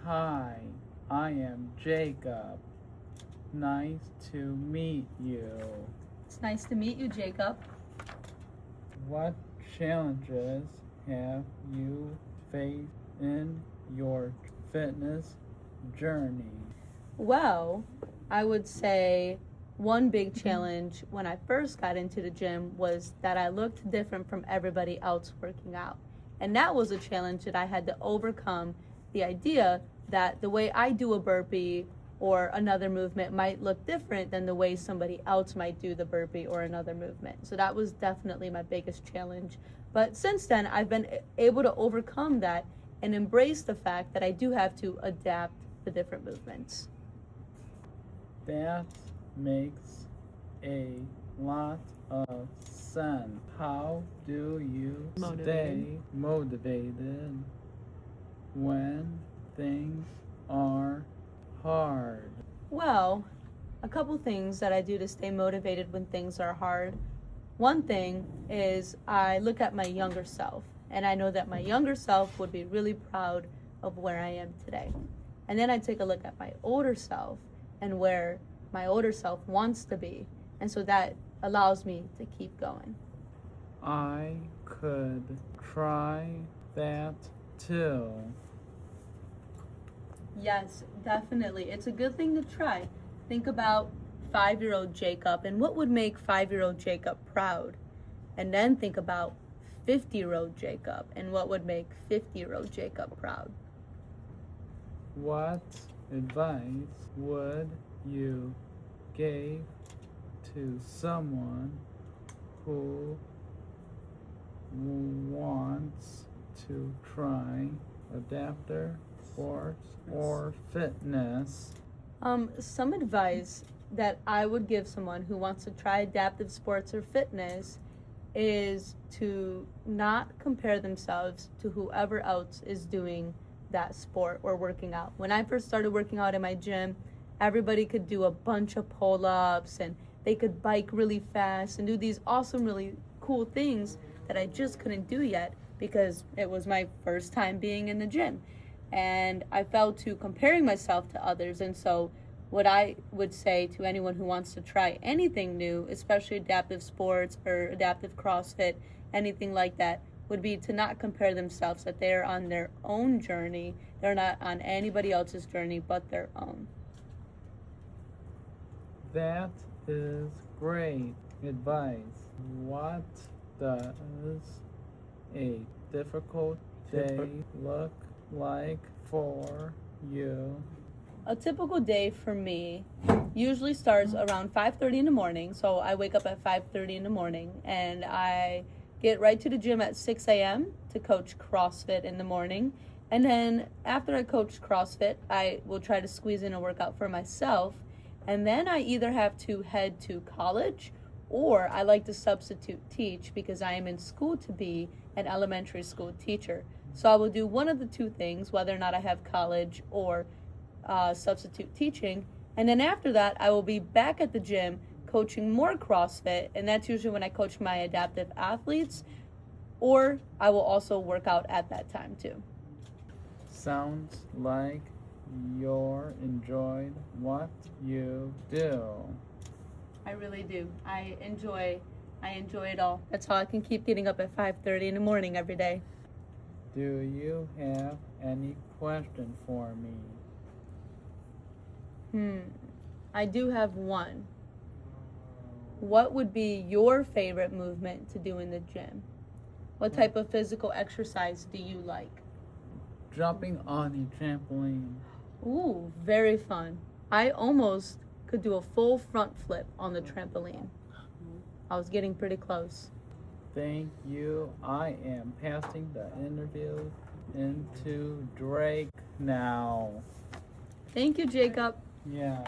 Hi, I am Jacob. Nice to meet you. It's nice to meet you, Jacob. What challenges have you faced in your fitness journey? Well, I would say one big challenge when I first got into the gym was that I looked different from everybody else working out. And that was a challenge that I had to overcome, the idea that the way I do a burpee or another movement might look different than the way somebody else might do the burpee or another movement. So that was definitely my biggest challenge. But since then, I've been able to overcome that and embrace the fact that I do have to adapt the different movements. That makes a lot of sense. How do you stay motivated when things are hard? Well, a couple things that I do to stay motivated when things are hard. One thing is I look at my younger self, and I know that my younger self would be really proud of where I am today. And then I take a look at my older self and where my older self wants to be. And so that allows me to keep going. I could try that too. Yes, definitely. It's a good thing to try. Think about 5-year-old Jacob and what would make 5-year-old Jacob proud. And then think about 50-year-old Jacob and what would make 50-year-old Jacob proud. What advice would you give to someone who wants to try adapter sports or fitness? Some advice that I would give someone who wants to try adaptive sports or fitness is to not compare themselves to whoever else is doing that sport or working out. When I first started working out in my gym, everybody could do a bunch of pull-ups and they could bike really fast and do these awesome, really cool things that I just couldn't do yet because it was my first time being in the gym. And I fell to comparing myself to others. And so what I would say to anyone who wants to try anything new, especially adaptive sports or adaptive CrossFit, anything like that, would be to not compare themselves, that they're on their own journey. They're not on anybody else's journey but their own. That is great advice. What does a difficult day look like for you? A typical day for me usually starts around 5:30 in the morning. So I wake up at 5:30 in the morning and I get right to the gym at 6 a.m. to coach CrossFit in the morning. And then after I coach CrossFit, I will try to squeeze in a workout for myself. And then I either have to head to college or I like to substitute teach because I am in school to be an elementary school teacher. So I will do one of the two things, whether or not I have college or substitute teaching. And then after that, I will be back at the gym coaching more CrossFit. And that's usually when I coach my adaptive athletes, or I will also work out at that time too. Sounds like you're enjoyed what you do. I really do. I enjoy it all. That's how I can keep getting up at 5:30 in the morning every day. Do you have any question for me? I do have one. What would be your favorite movement to do in the gym? What type of physical exercise do you like? Jumping on a trampoline. Ooh, very fun. I almost could do a full front flip on the trampoline. I was getting pretty close. Thank you. I am passing the interview into Drake now. Thank you, Jacob. Yeah.